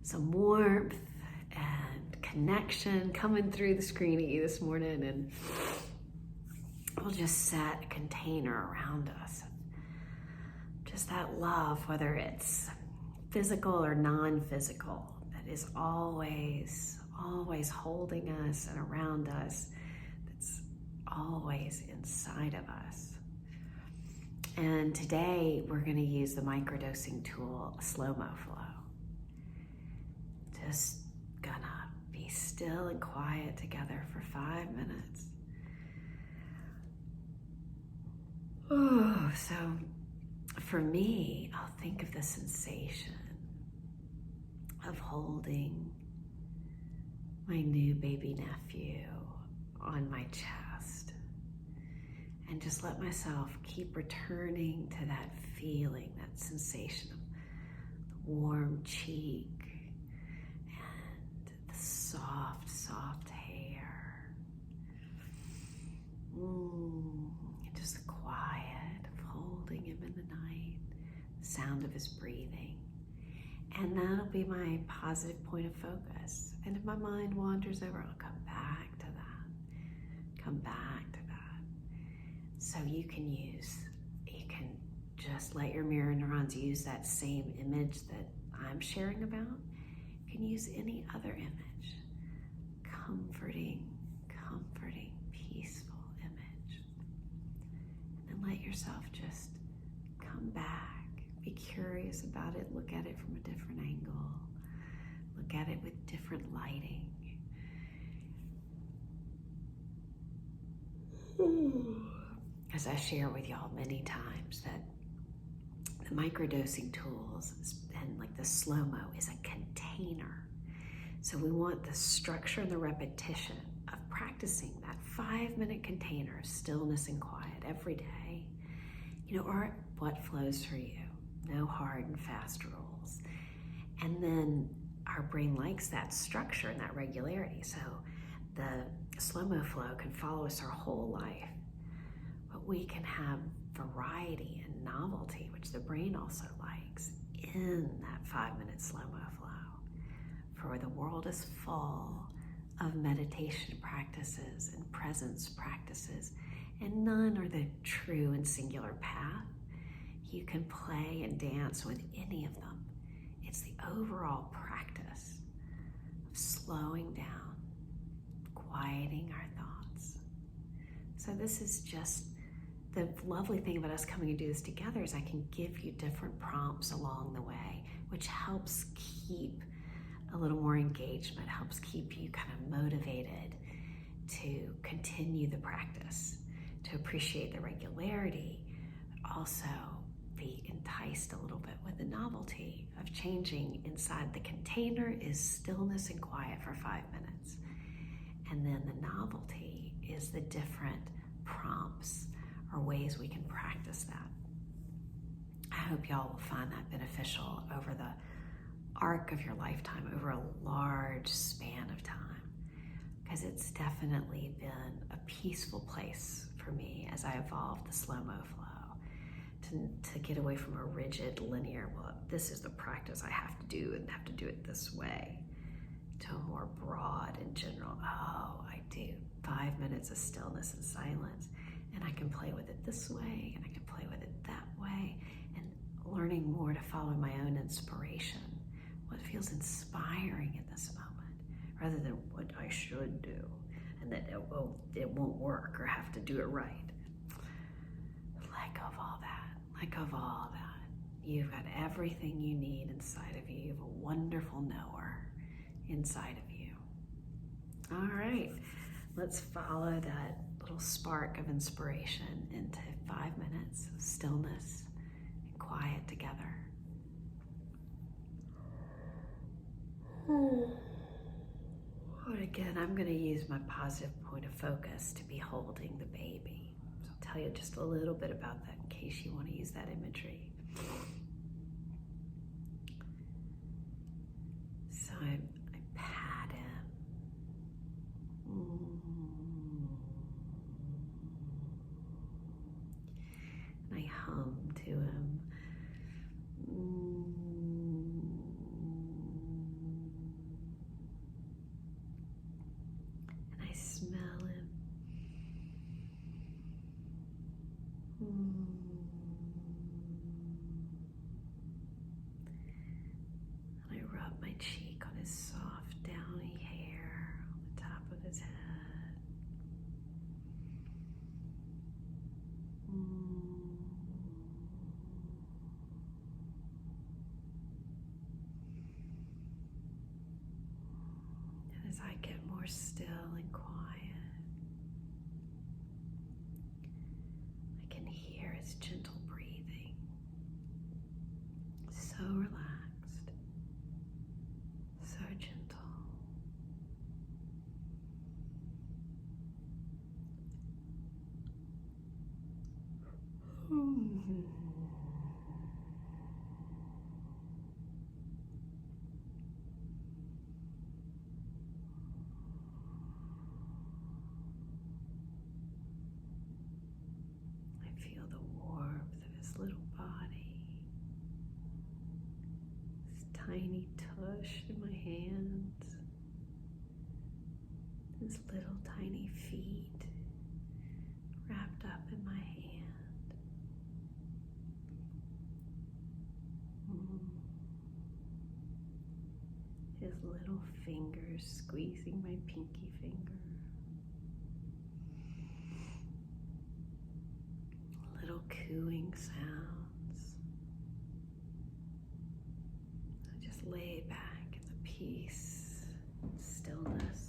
some warmth and connection coming through the screen at you this morning, and we'll just set a container around us. Just that love, whether it's physical or non-physical, that is always holding us and around us, that's always inside of us. And today we're going to use the microdosing tool, slow-mo flow. Just gonna be still and quiet together for 5 minutes. Oh, so for me, I'll think of the sensation of holding my new baby nephew on my chest, and just let myself keep returning to that feeling, that sensation of the warm cheek and the soft hair. Just the quiet of holding him in the night, the sound of his breathing. And that'll be my positive point of focus. And if my mind wanders over, I'll come back to that. Come back to that. So you can just let your mirror neurons use that same image that I'm sharing about. You can use any other image. Comforting, peaceful image. And then let yourself just come back. Be curious about it. Look at it from a different angle. Look at it with different lighting. As I share with y'all many times, that the microdosing tools and like the slow-mo is a container. So we want the structure and the repetition of practicing that 5-minute container of stillness and quiet every day, or what flows for you. No hard and fast rules. And then our brain likes that structure and that regularity. So the slow-mo flow can follow us our whole life. But we can have variety and novelty, which the brain also likes, in that 5-minute slow-mo flow. For the world is full of meditation practices and presence practices, and none are the true and singular path. You can play and dance with any of them. It's the overall practice of slowing down, quieting our thoughts. So this is just the lovely thing about us coming and do this together, is I can give you different prompts along the way, which helps keep a little more engagement, helps keep you kind of motivated to continue the practice, to appreciate the regularity, but also be enticed a little bit with the novelty of changing. Inside the container is stillness and quiet for 5 minutes. And then the novelty is the different prompts or ways we can practice that. I hope y'all will find that beneficial over the arc of your lifetime, over a large span of time, because it's definitely been a peaceful place for me as I evolved the slow-mo flow. To get away from a rigid, linear, well, this is the practice I have to do and have to do it this way, to a more broad and general, I do 5 minutes of stillness and silence, and I can play with it this way, and I can play with it that way, and learning more to follow my own inspiration, what feels inspiring in this moment, rather than what I should do, and that it won't work or have to do it right. Let go of all that. Let go of all that. You've got everything you need inside of you. You have a wonderful knower inside of you. All right, let's follow that little spark of inspiration into 5 minutes of stillness and quiet together. And again, I'm going to use my positive point of focus to be holding the baby. So I'll tell you just a little bit about that in case you want to use that imagery. So I pat him. And I hum to him. his head. And as I get more still and quiet, I can hear his gentle breathing. So relaxed, so gentle. I feel the warmth of his little body, his tiny tush in my hands, his little tiny feet wrapped up in my hand. His little fingers squeezing my pinky finger. Little cooing sounds. I just lay back in the peace and stillness.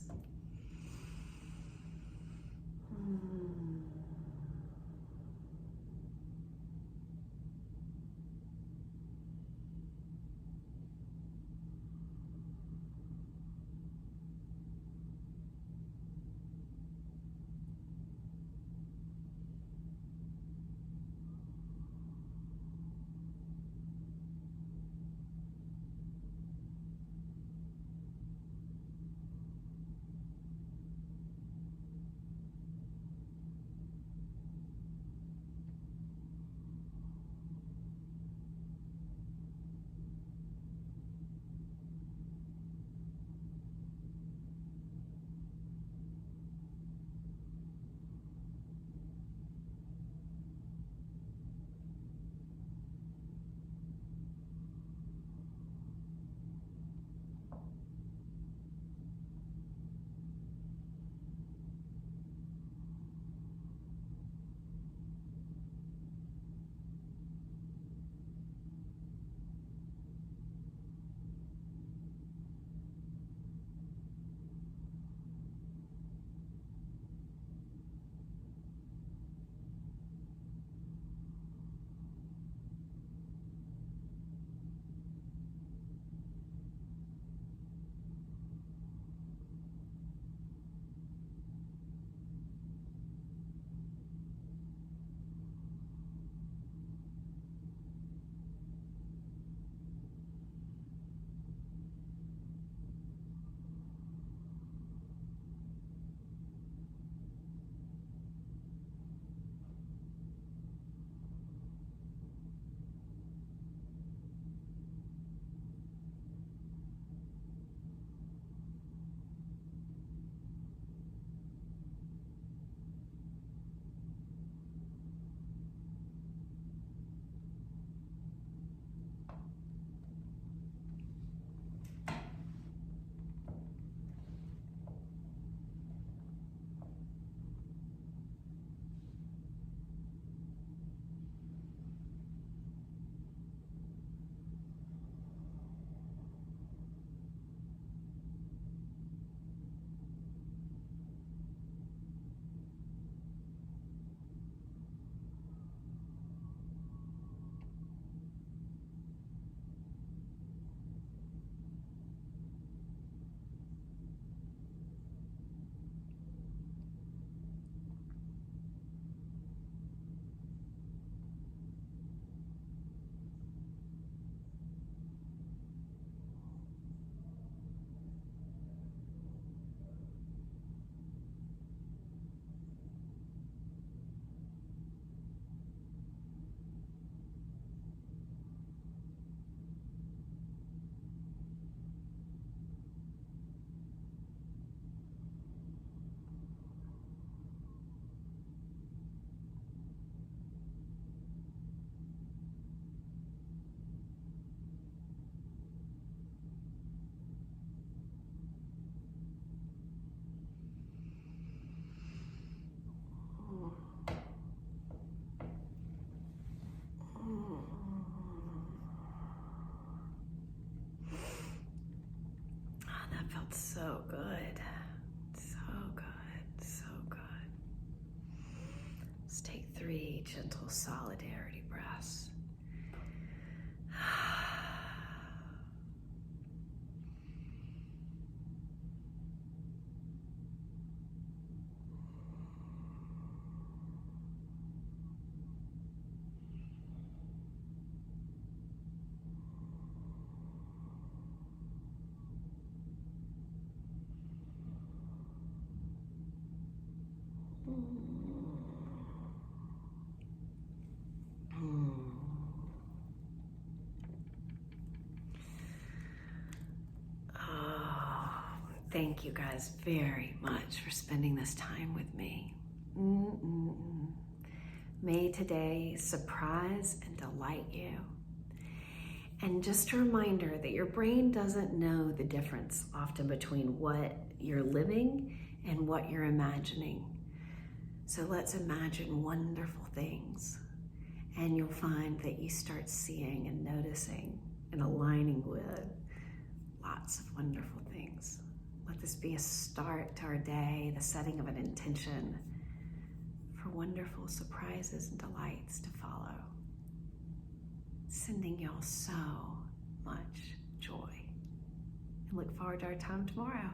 so good. So good, so good. Let's take 3 gentle solidarity breaths. Thank you guys very much for spending this time with me. May today surprise and delight you. And just a reminder that your brain doesn't know the difference often between what you're living and what you're imagining. So let's imagine wonderful things, and you'll find that you start seeing and noticing and aligning with lots of wonderful things. Let this be a start to our day, the setting of an intention for wonderful surprises and delights to follow. Sending y'all so much joy. And look forward to our time tomorrow.